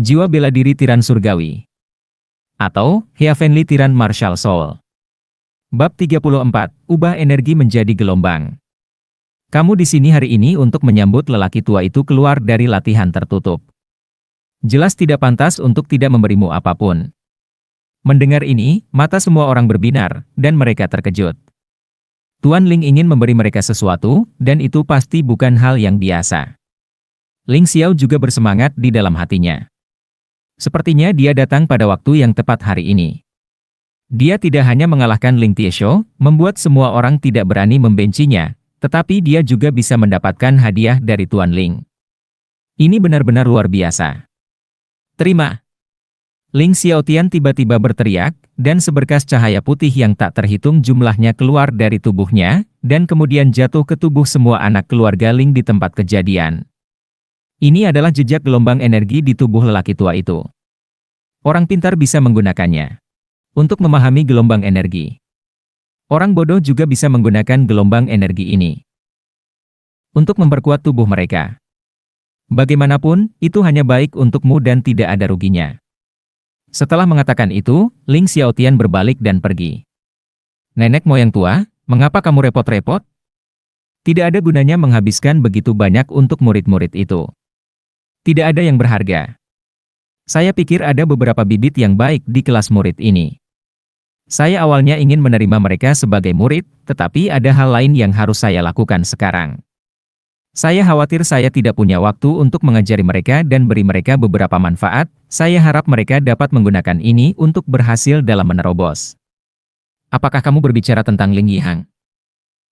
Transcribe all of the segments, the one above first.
Jiwa bela diri tiran surgawi. Atau, Heavenly Tyran Martial Soul. Bab 34, ubah energi menjadi gelombang. Kamu di sini hari ini untuk menyambut lelaki tua itu keluar dari latihan tertutup. Jelas tidak pantas untuk tidak memberimu apapun. Mendengar ini, mata semua orang berbinar, dan mereka terkejut. Tuan Ling ingin memberi mereka sesuatu, dan itu pasti bukan hal yang biasa. Ling Xiao juga bersemangat di dalam hatinya. Sepertinya dia datang pada waktu yang tepat hari ini. Dia tidak hanya mengalahkan Ling Tiesho, membuat semua orang tidak berani membencinya, tetapi dia juga bisa mendapatkan hadiah dari Tuan Ling. Ini benar-benar luar biasa. Terima. Ling Xiaotian tiba-tiba berteriak, dan seberkas cahaya putih yang tak terhitung jumlahnya keluar dari tubuhnya, dan kemudian jatuh ke tubuh semua anak keluarga Ling di tempat kejadian. Ini adalah jejak gelombang energi di tubuh lelaki tua itu. Orang pintar bisa menggunakannya untuk memahami gelombang energi. Orang bodoh juga bisa menggunakan gelombang energi ini untuk memperkuat tubuh mereka. Bagaimanapun, itu hanya baik untukmu dan tidak ada ruginya. Setelah mengatakan itu, Ling Xiaotian berbalik dan pergi. Nenek moyang tua, mengapa kamu repot-repot? Tidak ada gunanya menghabiskan begitu banyak untuk murid-murid itu. Tidak ada yang berharga. Saya pikir ada beberapa bibit yang baik di kelas murid ini. Saya awalnya ingin menerima mereka sebagai murid, tetapi ada hal lain yang harus saya lakukan sekarang. Saya khawatir saya tidak punya waktu untuk mengajari mereka dan beri mereka beberapa manfaat. Saya harap mereka dapat menggunakan ini untuk berhasil dalam menerobos. Apakah kamu berbicara tentang Ling Yihang?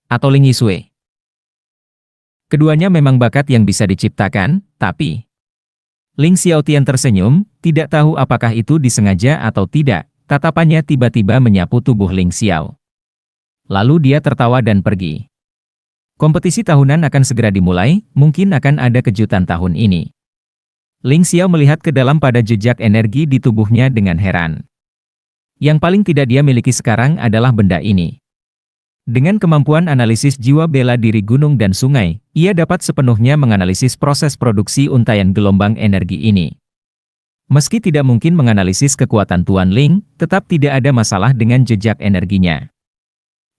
Atau Ling Yisui? Keduanya memang bakat yang bisa diciptakan, tapi Ling Xiaotian tersenyum, tidak tahu apakah itu disengaja atau tidak, tatapannya tiba-tiba menyapu tubuh Ling Xiao. Lalu dia tertawa dan pergi. Kompetisi tahunan akan segera dimulai, mungkin akan ada kejutan tahun ini. Ling Xiao melihat ke dalam pada jejak energi di tubuhnya dengan heran. Yang paling tidak dia miliki sekarang adalah benda ini. Dengan kemampuan analisis jiwa bela diri gunung dan sungai, ia dapat sepenuhnya menganalisis proses produksi untaian gelombang energi ini. Meski tidak mungkin menganalisis kekuatan Tuan Ling, tetap tidak ada masalah dengan jejak energinya.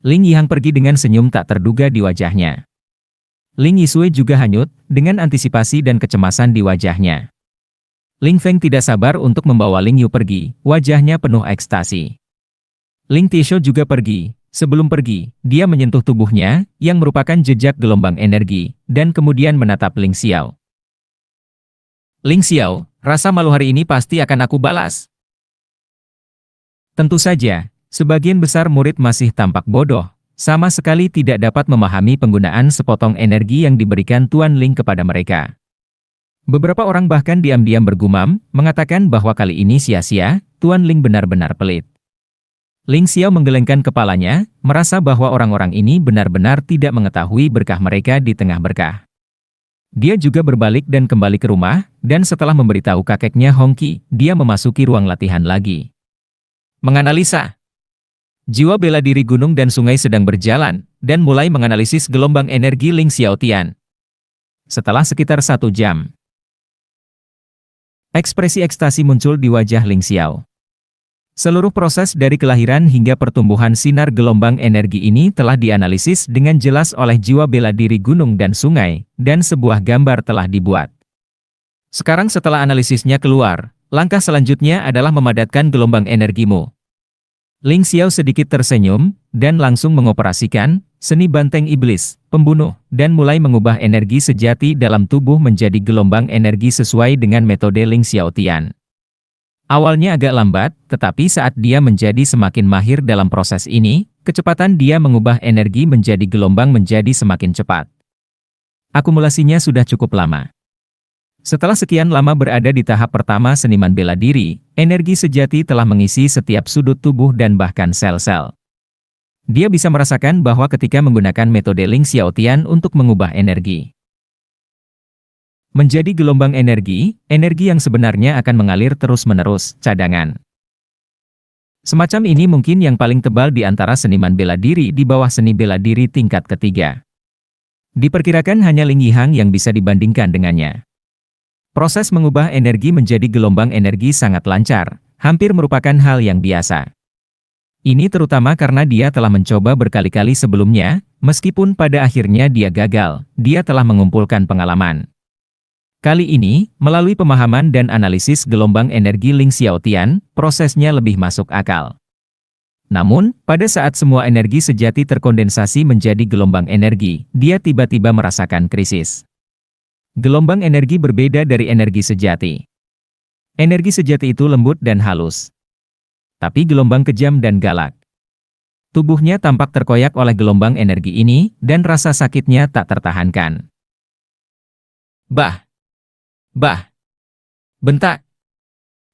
Ling Yihang pergi dengan senyum tak terduga di wajahnya. Ling Yisui juga hanyut, dengan antisipasi dan kecemasan di wajahnya. Ling Feng tidak sabar untuk membawa Ling Yu pergi, wajahnya penuh ekstasi. Ling Tiesho juga pergi. Sebelum pergi, dia menyentuh tubuhnya, yang merupakan jejak gelombang energi, dan kemudian menatap Ling Xiao. Ling Xiao, rasa malu hari ini pasti akan aku balas. Tentu saja, sebagian besar murid masih tampak bodoh, sama sekali tidak dapat memahami penggunaan sepotong energi yang diberikan Tuan Ling kepada mereka. Beberapa orang bahkan diam-diam bergumam, mengatakan bahwa kali ini sia-sia, Tuan Ling benar-benar pelit. Ling Xiao menggelengkan kepalanya, merasa bahwa orang-orang ini benar-benar tidak mengetahui berkah mereka di tengah berkah. Dia juga berbalik dan kembali ke rumah, dan setelah memberitahu kakeknya Hongqi, dia memasuki ruang latihan lagi. Menganalisa. Jiwa bela diri gunung dan sungai sedang berjalan, dan mulai menganalisis gelombang energi Ling Xiaotian. Setelah sekitar 1 jam, ekspresi ekstasi muncul di wajah Ling Xiao. Seluruh proses dari kelahiran hingga pertumbuhan sinar gelombang energi ini telah dianalisis dengan jelas oleh jiwa bela diri gunung dan sungai, dan sebuah gambar telah dibuat. Sekarang setelah analisisnya keluar, langkah selanjutnya adalah memadatkan gelombang energimu. Ling Xiao sedikit tersenyum, dan langsung mengoperasikan seni banteng iblis, pembunuh, dan mulai mengubah energi sejati dalam tubuh menjadi gelombang energi sesuai dengan metode Ling Xiaotian. Awalnya agak lambat, tetapi saat dia menjadi semakin mahir dalam proses ini, kecepatan dia mengubah energi menjadi gelombang menjadi semakin cepat. Akumulasinya sudah cukup lama. Setelah sekian lama berada di tahap pertama seniman bela diri, energi sejati telah mengisi setiap sudut tubuh dan bahkan sel-sel. Dia bisa merasakan bahwa ketika menggunakan metode Ling Xiaotian untuk mengubah energi menjadi gelombang energi yang sebenarnya akan mengalir terus-menerus, cadangan. Semacam ini mungkin yang paling tebal di antara seniman bela diri di bawah seni bela diri tingkat ketiga. Diperkirakan hanya Ling Yihang yang bisa dibandingkan dengannya. Proses mengubah energi menjadi gelombang energi sangat lancar, hampir merupakan hal yang biasa. Ini terutama karena dia telah mencoba berkali-kali sebelumnya, meskipun pada akhirnya dia gagal, dia telah mengumpulkan pengalaman. Kali ini, melalui pemahaman dan analisis gelombang energi Ling Xiaotian, prosesnya lebih masuk akal. Namun, pada saat semua energi sejati terkondensasi menjadi gelombang energi, dia tiba-tiba merasakan krisis. Gelombang energi berbeda dari energi sejati. Energi sejati itu lembut dan halus. Tapi gelombang kejam dan galak. Tubuhnya tampak terkoyak oleh gelombang energi ini, dan rasa sakitnya tak tertahankan. Bah! Bah! Bentak!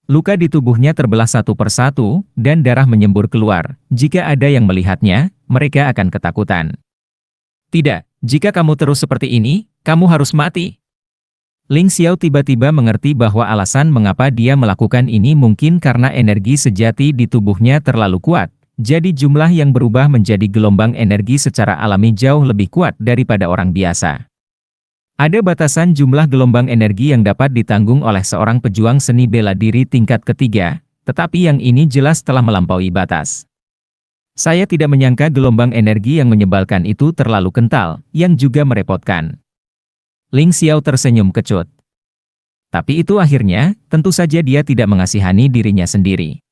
Luka di tubuhnya terbelah satu persatu, dan darah menyembur keluar. Jika ada yang melihatnya, mereka akan ketakutan. Tidak, jika kamu terus seperti ini, kamu harus mati. Ling Xiao tiba-tiba mengerti bahwa alasan mengapa dia melakukan ini mungkin karena energi sejati di tubuhnya terlalu kuat. Jadi jumlah yang berubah menjadi gelombang energi secara alami jauh lebih kuat daripada orang biasa. Ada batasan jumlah gelombang energi yang dapat ditanggung oleh seorang pejuang seni bela diri tingkat ketiga, tetapi yang ini jelas telah melampaui batas. Saya tidak menyangka gelombang energi yang menyebalkan itu terlalu kental, yang juga merepotkan. Ling Xiao tersenyum kecut. Tapi itu akhirnya, tentu saja dia tidak mengasihani dirinya sendiri.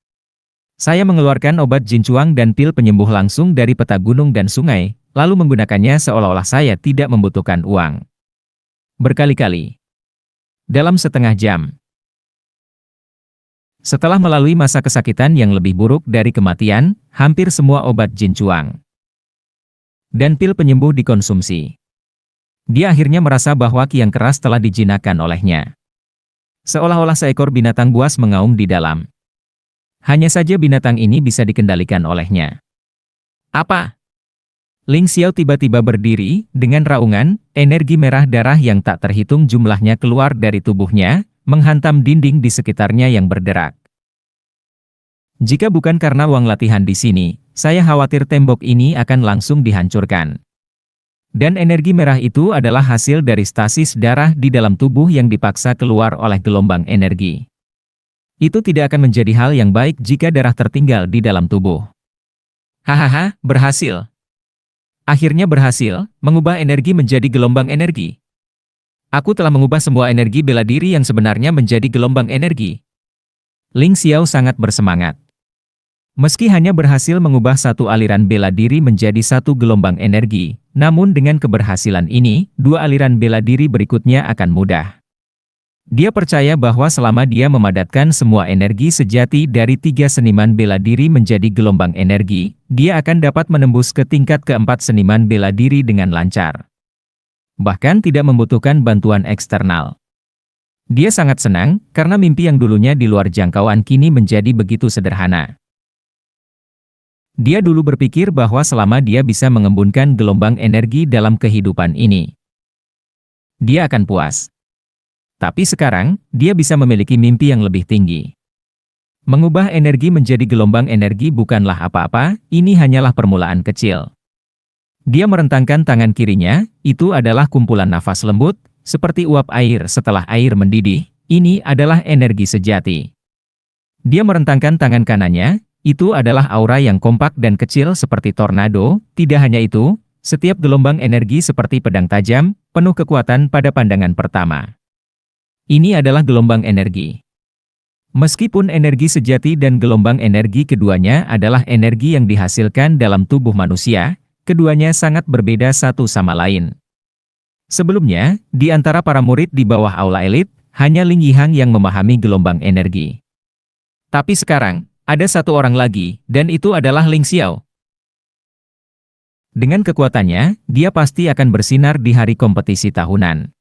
Saya mengeluarkan obat jincuang dan pil penyembuh langsung dari peta gunung dan sungai, lalu menggunakannya seolah-olah saya tidak membutuhkan uang. Berkali-kali. Dalam setengah jam. Setelah melalui masa kesakitan yang lebih buruk dari kematian, hampir semua obat jincuang dan pil penyembuh dikonsumsi. Dia akhirnya merasa bahwa ki yang keras telah dijinakkan olehnya. Seolah-olah seekor binatang buas mengaum di dalam. Hanya saja binatang ini bisa dikendalikan olehnya. Apa? Ling Xiao tiba-tiba berdiri, dengan raungan, energi merah darah yang tak terhitung jumlahnya keluar dari tubuhnya, menghantam dinding di sekitarnya yang berderak. Jika bukan karena uang latihan di sini, saya khawatir tembok ini akan langsung dihancurkan. Dan energi merah itu adalah hasil dari stasis darah di dalam tubuh yang dipaksa keluar oleh gelombang energi. Itu tidak akan menjadi hal yang baik jika darah tertinggal di dalam tubuh. Hahaha, berhasil. Akhirnya berhasil, mengubah energi menjadi gelombang energi. Aku telah mengubah semua energi bela diri yang sebenarnya menjadi gelombang energi. Ling Xiao sangat bersemangat. Meski hanya berhasil mengubah satu aliran bela diri menjadi satu gelombang energi, namun dengan keberhasilan ini, dua aliran bela diri berikutnya akan mudah. Dia percaya bahwa selama dia memadatkan semua energi sejati dari tiga seniman bela diri menjadi gelombang energi, dia akan dapat menembus ke tingkat keempat seniman bela diri dengan lancar. Bahkan tidak membutuhkan bantuan eksternal. Dia sangat senang, karena mimpi yang dulunya di luar jangkauan kini menjadi begitu sederhana. Dia dulu berpikir bahwa selama dia bisa mengembunkan gelombang energi dalam kehidupan ini, dia akan puas. Tapi sekarang, dia bisa memiliki mimpi yang lebih tinggi. Mengubah energi menjadi gelombang energi bukanlah apa-apa, ini hanyalah permulaan kecil. Dia merentangkan tangan kirinya, itu adalah kumpulan nafas lembut, seperti uap air setelah air mendidih, ini adalah energi sejati. Dia merentangkan tangan kanannya, itu adalah aura yang kompak dan kecil seperti tornado, tidak hanya itu, setiap gelombang energi seperti pedang tajam, penuh kekuatan pada pandangan pertama. Ini adalah gelombang energi. Meskipun energi sejati dan gelombang energi keduanya adalah energi yang dihasilkan dalam tubuh manusia, keduanya sangat berbeda satu sama lain. Sebelumnya, di antara para murid di bawah aula elit, hanya Ling Yihang yang memahami gelombang energi. Tapi sekarang, ada satu orang lagi, dan itu adalah Ling Xiao. Dengan kekuatannya, dia pasti akan bersinar di hari kompetisi tahunan.